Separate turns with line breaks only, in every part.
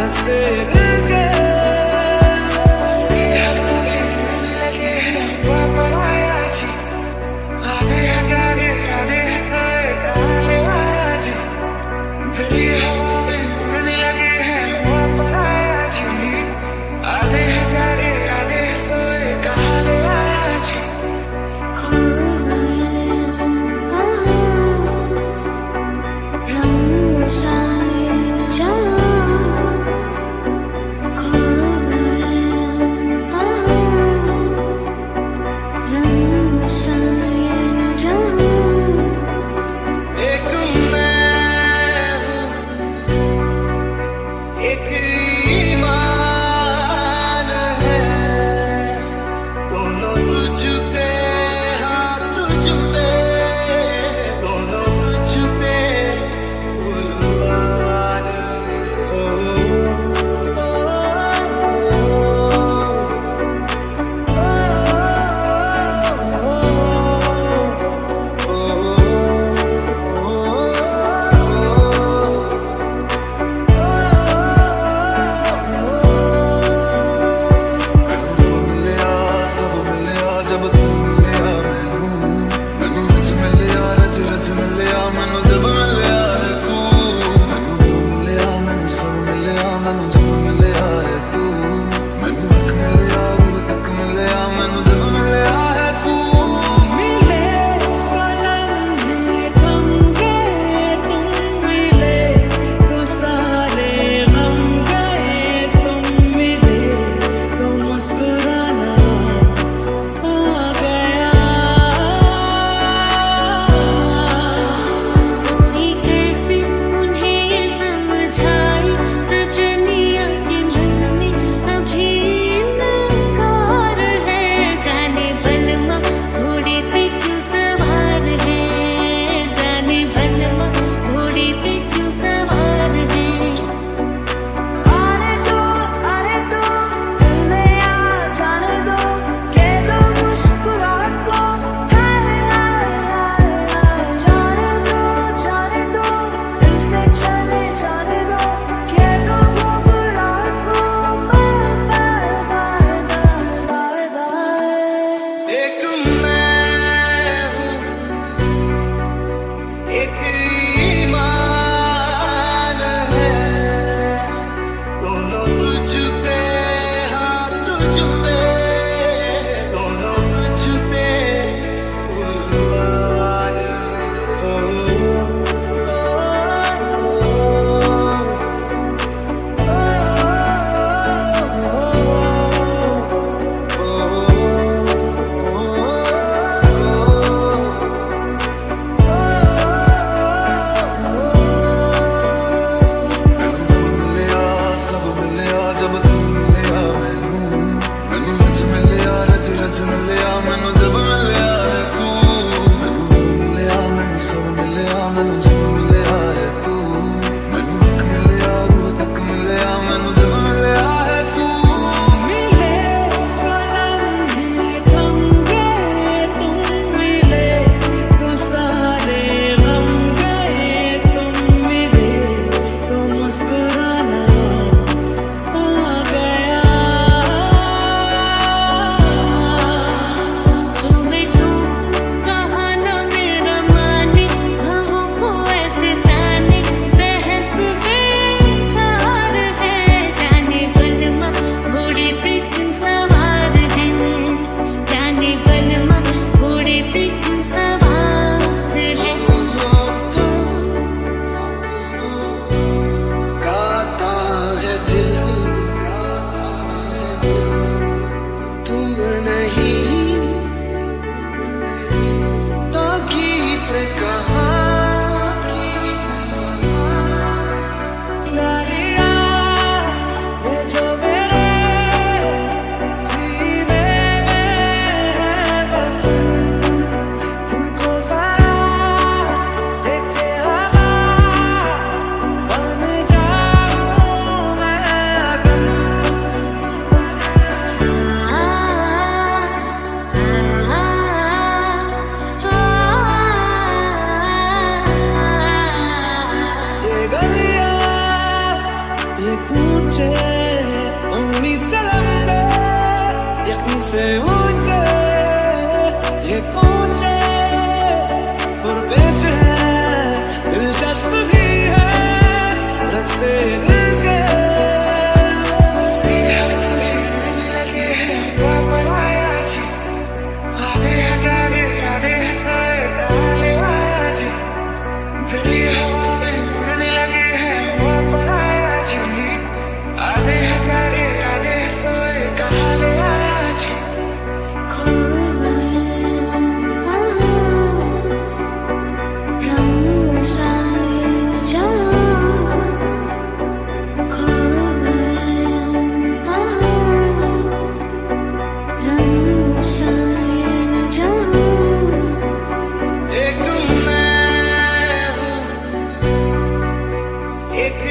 रास्ते दिल के आधे हजारे आधे हंसाए काले आया जी दिल्ली हवा में उड़ने लगे हैं हुआ पराया जी आधे हजारे आधे हंसाए काले आया जी
रंग साए जहाँ खो गए रंग साए जहाँ
एक मैं एक ईमान है दोनों तुझ पे हाथ तुझ पे दोनों तुझ पे कुर्बान मिलिया सब मिलिया जब तू मिलिया मैनू रच मिलिया रच रच मिलिया मैनू जब मिलिया है तू मैनू मिलिया मैनू सब मिलिया मैनू जब मिलिया है तू मैनू हक मिलिया रूह तक मिलिया मैनू जब मिलिया है तू मिले कलम थम गए तुम मिले तो सारे गम गए तुम मिले तो मुस्कुराना आ गया
कोई कैसे उन्हें ये समझाए सजनिया के मन में अभी इनकार है जाने बलमा घोड़े पे क्यों सवार है जाने बलमा घोड़े पे क्यों सवार है आने दो दिल में आ जाने दो कह दो मुस्कुराहट को हाय हाय हाय जाने दो दिल से चले जाने दो कह दो घबराहट को bye bye bye bye bye
एक मैं एक ईमान है दोनों तुझ पे हाथ तुझ पे दोनों तुझ पे कुर्बान मिलिया सब मिलिया जब तू मिलिया मैनू रच मिलिया रच रच मिलिया मैनू जब मिलिया है तू मैनू मिलिया मैनू सब मिलिया मैनू जब मिलिया है तू मैनू हक मिलिया रूह तक मिलिया मैनू जब मिलिया है तू मिले कलम थम गए तुम मिले तो सारे गम गए तुम मिले तो मुस्कुराना आ गया
तुम्हें तो कहा ना मेरा माने भवों को ऐसे ताने बहस बेकार है जाने बलमा घोड़े पे क्यों सवार है जाने बलमा घोड़े पे क्यों सवार है
गाता है दिल तुम नहीं तो गीत कहा यारिया ये जो मेरे सीने में है बस तुमको जरा देखे हवा बन जाऊं मैं अगर
से ऊंचे ये पहुंचे और पेच है दिलचस्प भी है रास्ते दिल के आधे हजारे आधे हंसाए डाले आया जी दिल्ली हवा में उड़ने लगे हैं वापस आया जी आधे हजारे आधे हंसाए कहाँ ले आया जी
खो गए रंग साए जहाँ खो गए रंग साए जहाँ
एक मैं एक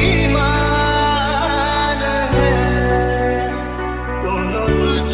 ईमान है दोनों तुझ